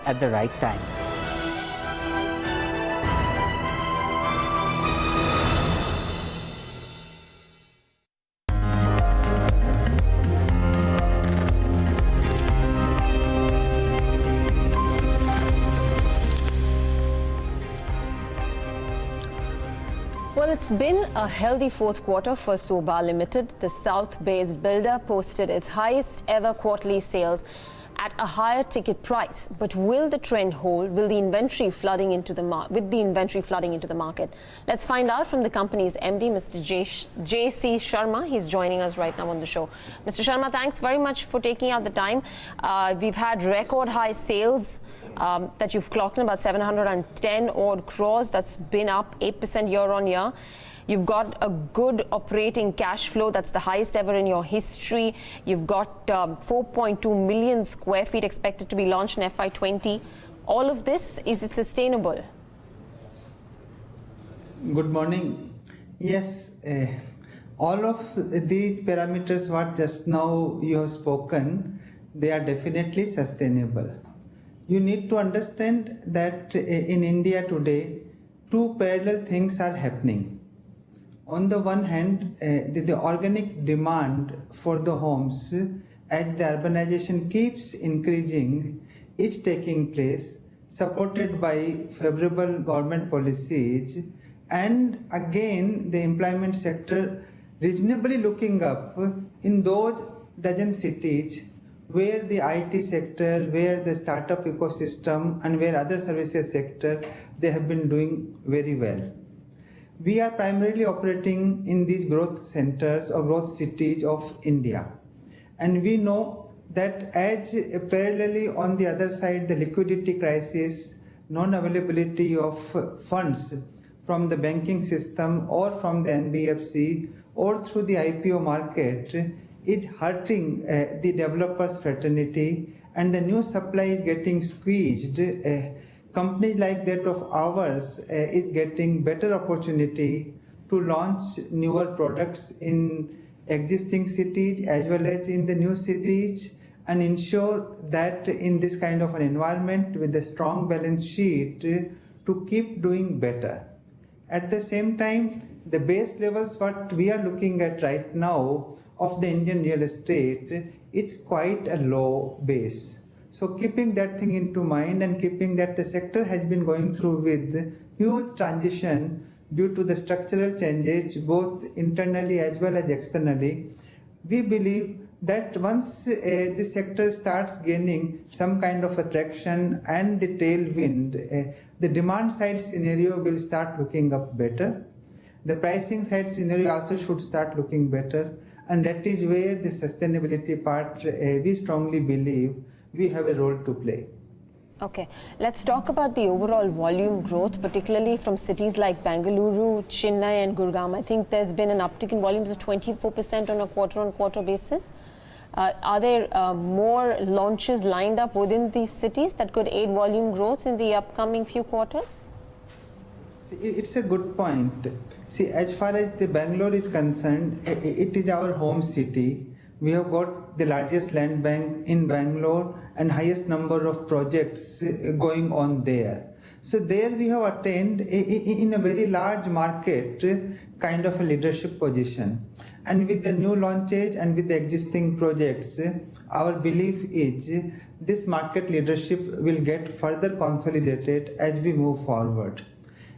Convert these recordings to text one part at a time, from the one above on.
at the right time. Well, it's been a healthy fourth quarter for Sobha Limited. The South-based builder posted its highest ever quarterly sales at a higher ticket price. But will the trend hold? Will the inventory flooding into the market? Let's find out from the company's MD, Mr. JC Sharma. He's joining us right now on the show. Mr. Sharma, thanks very much for taking out the time. We've had record high sales that you've clocked in, about 710 odd crores. That's been up 8% year on year. You've got a good operating cash flow. That's the highest ever in your history. You've got 4.2 million square feet expected to be launched in FY20. All of this, is it sustainable? Good morning. Yes, all of the parameters what just now you have spoken, they are definitely sustainable. You need to understand that in India today, two parallel things are happening. On the one hand, the organic demand for the homes as the urbanization keeps increasing is taking place, supported by favorable government policies, and again the employment sector reasonably looking up in those dozen cities where the IT sector, where the startup ecosystem and where other services sector, they have been doing very well. We are primarily operating in these growth centers or growth cities of India. And we know that as parallelly on the other side, the liquidity crisis, non-availability of funds from the banking system or from the NBFC or through the IPO market is hurting the developers fraternity, and the new supply is getting squeezed. Companies like that of ours is getting better opportunity to launch newer products in existing cities as well as in the new cities, and ensure that in this kind of an environment with a strong balance sheet to keep doing better. At the same time, the base levels what we are looking at right now of the Indian real estate is quite a low base. So keeping that thing into mind and keeping that the sector has been going through with huge transition due to the structural changes both internally as well as externally, we believe that once the sector starts gaining some kind of attraction and the tailwind, the demand side scenario will start looking up better. The pricing side scenario also should start looking better, and that is where the sustainability part, we strongly believe we have a role to play. Okay, let's talk about the overall volume growth, particularly from cities like Bengaluru, Chennai and Gurgaon. I think there's been an uptick in volumes of 24% on a quarter-on-quarter basis. Are there more launches lined up within these cities that could aid volume growth in the upcoming few quarters? It's a good point. See, as far as the Bangalore is concerned, it is our home city. We have got the largest land bank in Bangalore and highest number of projects going on there. So there we have attained in a very large market kind of a leadership position. And with the new launches and with the existing projects, our belief is this market leadership will get further consolidated as we move forward.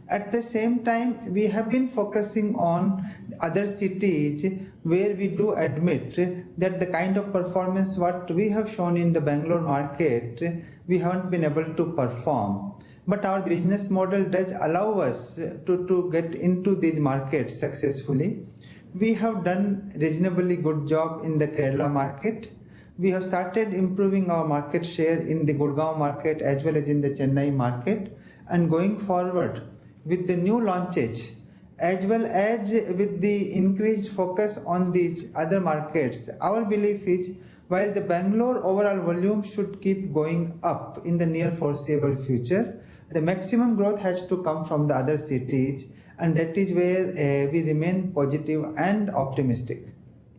At the same time, we have been focusing on other cities where we do admit that the kind of performance what we have shown in the Bangalore market, we haven't been able to perform. But our business model does allow us to get into these markets successfully. We have done reasonably good job in the Kerala market. We have started improving our market share in the Gurgaon market as well as in the Chennai market. And going forward, with the new launches, as well as with the increased focus on these other markets, our belief is while the Bangalore overall volume should keep going up in the near foreseeable future, the maximum growth has to come from the other cities, and that is where we remain positive and optimistic.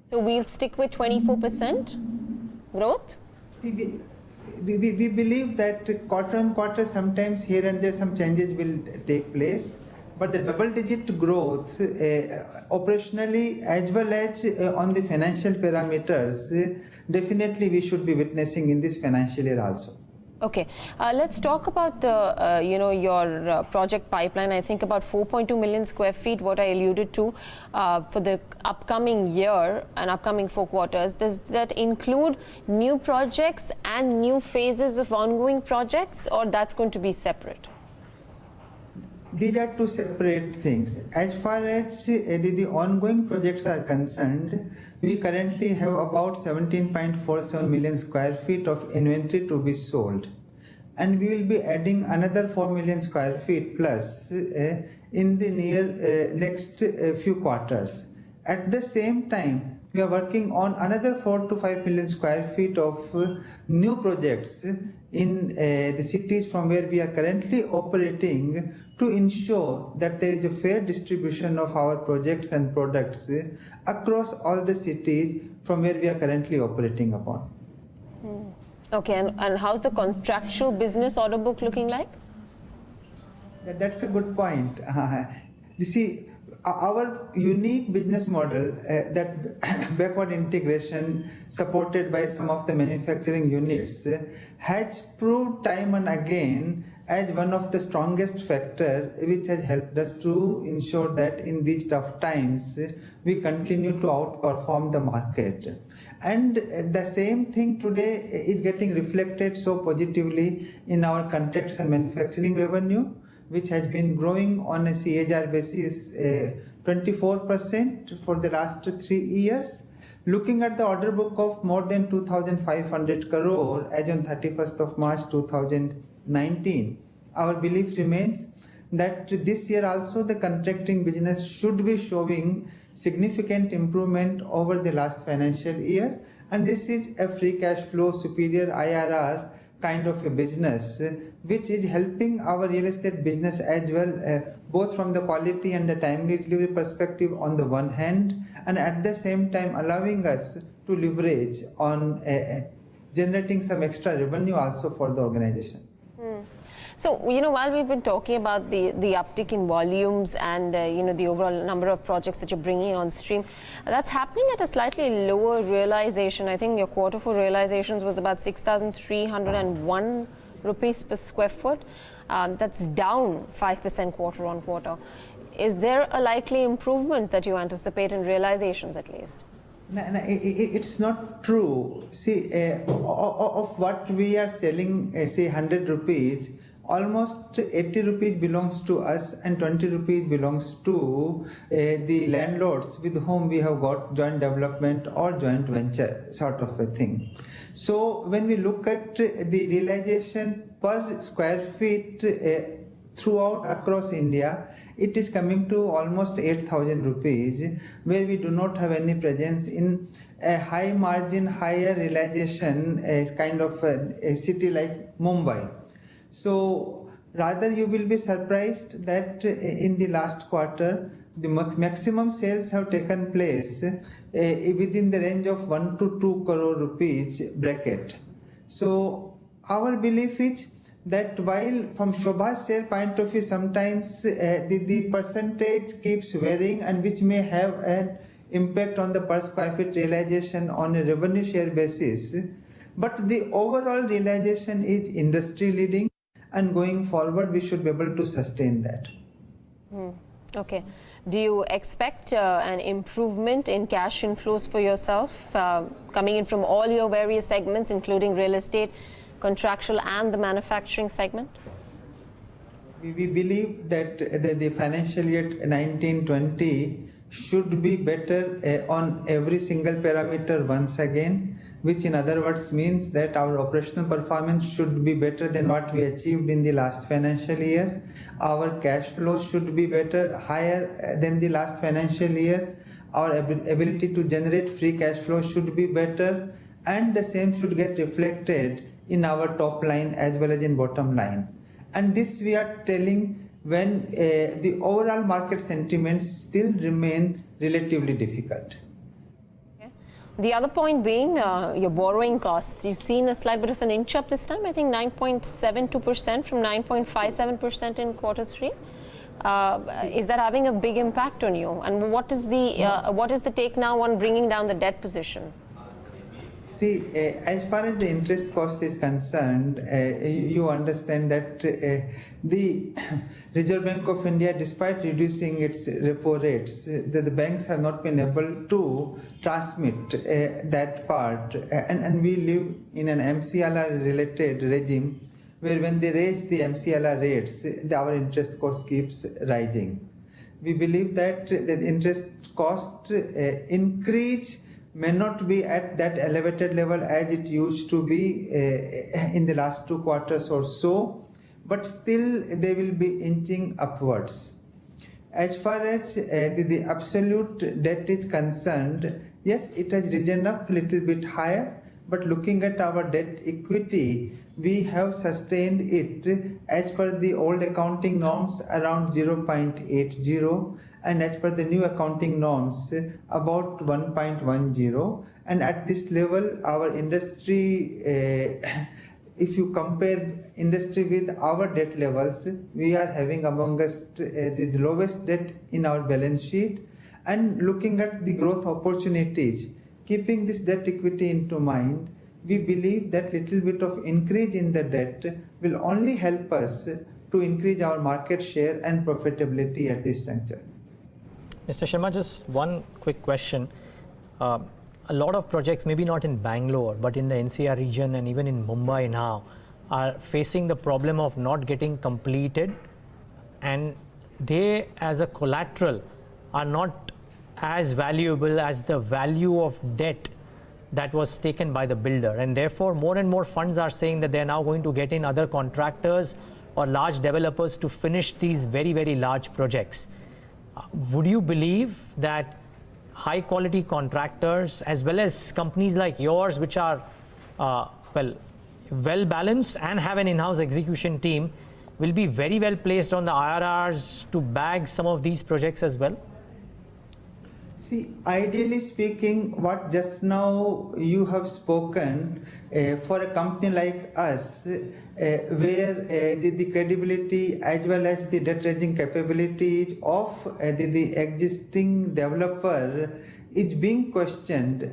So we'll stick with 24% growth? See, we believe that quarter on quarter, sometimes here and there some changes will take place, but the double-digit growth operationally as well as on the financial parameters, definitely we should be witnessing in this financial year also. Okay, let's talk about the, your project pipeline. I think about 4.2 million square feet, what I alluded to for the upcoming year and upcoming 4 quarters. Does that include new projects and new phases of ongoing projects, or that's going to be separate? These are two separate things. As far as the ongoing projects are concerned, we currently have about 17.47 million square feet of inventory to be sold. And we will be adding another 4 million square feet plus in the next few quarters. At the same time, we are working on another 4 to 5 million square feet of new projects in the cities from where we are currently operating, to ensure that there is a fair distribution of our projects and products across all the cities from where we are currently operating upon. Okay, and how's the contractual business order book looking like? That's a good point. You see, our unique business model, that backward integration supported by some of the manufacturing units, has proved time and again as one of the strongest factors which has helped us to ensure that in these tough times we continue to outperform the market. And the same thing today is getting reflected so positively in our contracts and manufacturing revenue, which has been growing on a CAGR basis 24% for the last 3 years. Looking at the order book of more than 2,500 crore as on 31st of March 2019, our belief remains that this year also the contracting business should be showing significant improvement over the last financial year, and this is a free cash flow superior IRR kind of a business, which is helping our real estate business as well, both from the quality and the timely delivery perspective on the one hand, and at the same time allowing us to leverage on generating some extra revenue also for the organization. So, while we've been talking about the uptick in volumes and, the overall number of projects that you're bringing on stream, that's happening at a slightly lower realization. I think your quarter 4 realizations was about 6,301 rupees per square foot. That's down 5% quarter on quarter. Is there a likely improvement that you anticipate in realizations at least? No, it's not true. See, of what we are selling, say 100 rupees, almost 80 rupees belongs to us and 20 rupees belongs to the landlords with whom we have got joint development or joint venture sort of a thing. So when we look at the realization per square feet throughout across India, it is coming to almost 8,000 rupees, where we do not have any presence in a high margin, higher realization kind of a city like Mumbai. So rather you will be surprised that in the last quarter the maximum sales have taken place within the range of 1 to 2 crore rupees bracket. So our belief is that while from Sobha's sale point of view sometimes the percentage keeps varying, and which may have an impact on the per square feet realization on a revenue share basis, but the overall realization is industry leading, and going forward we should be able to sustain that. Okay. Do you expect an improvement in cash inflows for yourself coming in from all your various segments, including real estate, contractual and the manufacturing segment? We believe that the financial year 19-20 should be better on every single parameter once again, which in other words means that our operational performance should be better than what we achieved in the last financial year. Our cash flow should be better, higher than the last financial year. Our ability to generate free cash flow should be better, and the same should get reflected in our top line as well as in bottom line. And this we are telling when the overall market sentiments still remain relatively difficult. The other point being your borrowing costs. You've seen a slight bit of an inch up this time, I think 9.72% from 9.57% in quarter three. Is that having a big impact on you? And what is the take now on bringing down the debt position? See, as far as the interest cost is concerned, you understand that the Reserve Bank of India, despite reducing its repo rates, the banks have not been able to transmit that part. And we live in an MCLR-related regime where when they raise the MCLR rates, our interest cost keeps rising. We believe that the interest cost increase may not be at that elevated level as it used to be in the last 2 quarters or so, but still they will be inching upwards. As far as the absolute debt is concerned, yes, it has risen up a little bit higher, but looking at our debt equity, we have sustained it as per the old accounting norms around 0.80, and as per the new accounting norms about 1.10, and at this level our industry, if you compare industry with our debt levels, we are having amongst the lowest debt in our balance sheet. And looking at the growth opportunities, keeping this debt equity into mind, we believe that little bit of increase in the debt will only help us to increase our market share and profitability at this juncture. Mr. Sharma, just one quick question. A lot of projects, maybe not in Bangalore, but in the NCR region and even in Mumbai now, are facing the problem of not getting completed, and they as a collateral are not as valuable as the value of debt that was taken by the builder, and therefore more and more funds are saying that they are now going to get in other contractors or large developers to finish these very, very large projects. Would you believe that high quality contractors as well as companies like yours, which are well balanced and have an in-house execution team, will be very well placed on the IRRs to bag some of these projects as well? See, ideally speaking, what just now you have spoken, for a company like us, where the credibility as well as the debt raising capabilities of the existing developer is being questioned,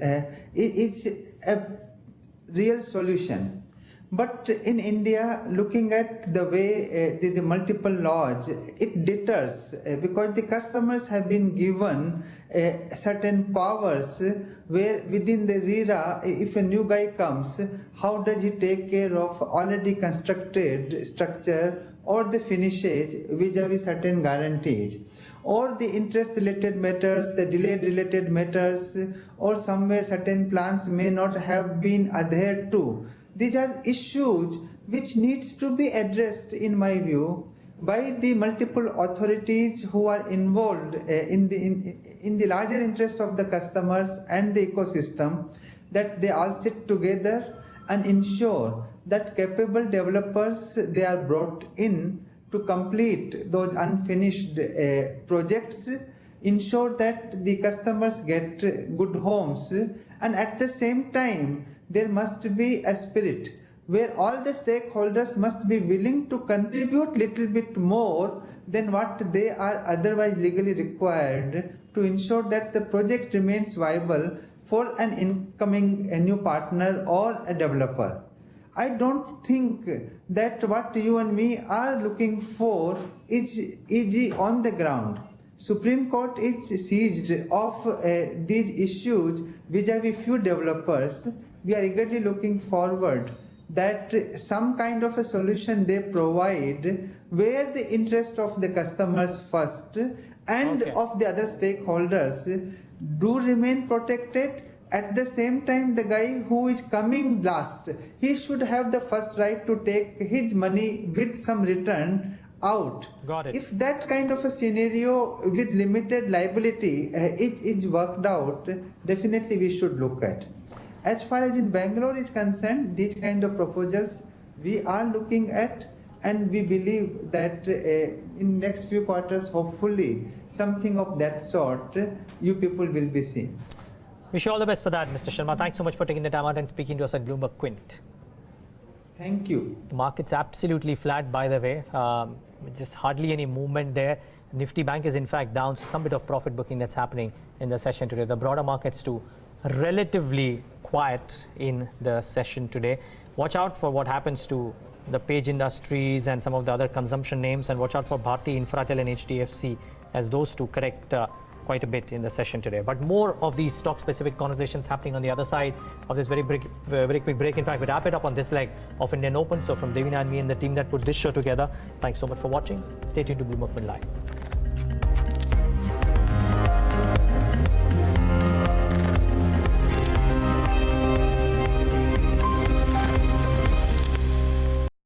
it's a real solution. But in India, looking at the way the multiple laws, it deters because the customers have been given certain powers where within the RERA, if a new guy comes, how does he take care of already constructed structure or the finishes vis-a-vis certain guarantees, or the interest related matters, the delay related matters, or somewhere certain plans may not have been adhered to. These are issues which needs to be addressed, in my view, by the multiple authorities who are involved in the larger interest of the customers and the ecosystem, that they all sit together and ensure that capable developers, they are brought in to complete those unfinished projects, ensure that the customers get good homes, and at the same time there must be a spirit where all the stakeholders must be willing to contribute little bit more than what they are otherwise legally required to ensure that the project remains viable for an incoming a new partner or a developer. I don't think that what you and me are looking for is easy on the ground. Supreme Court is seized of these issues vis-a-vis few developers. We are eagerly looking forward that some kind of a solution they provide where the interest of the customers first and of the other stakeholders do remain protected. At the same time, the guy who is coming last, he should have the first right to take his money with some return out. Got it. If that kind of a scenario with limited liability is worked out, definitely we should look at. As far as in Bangalore is concerned, these kind of proposals we are looking at, and we believe that in next few quarters, hopefully, something of that sort you people will be seeing. Wish you all the best for that, Mr. Sharma. Thanks so much for taking the time out and speaking to us at Bloomberg Quint. Thank you. The market's absolutely flat, by the way. Just hardly any movement there. Nifty Bank is in fact down, so some bit of profit booking that's happening in the session today. The broader markets too relatively quiet in the session today. Watch out for what happens to the Page Industries and some of the other consumption names, and watch out for Bharti Infratel and HDFC as those two correct quite a bit in the session today. But more of these stock-specific conversations happening on the other side of this very quick break. In fact, we wrap it up on this leg of Indian Open. So from Devina and me and the team that put this show together, thanks so much for watching. Stay tuned to Bloomberg Live.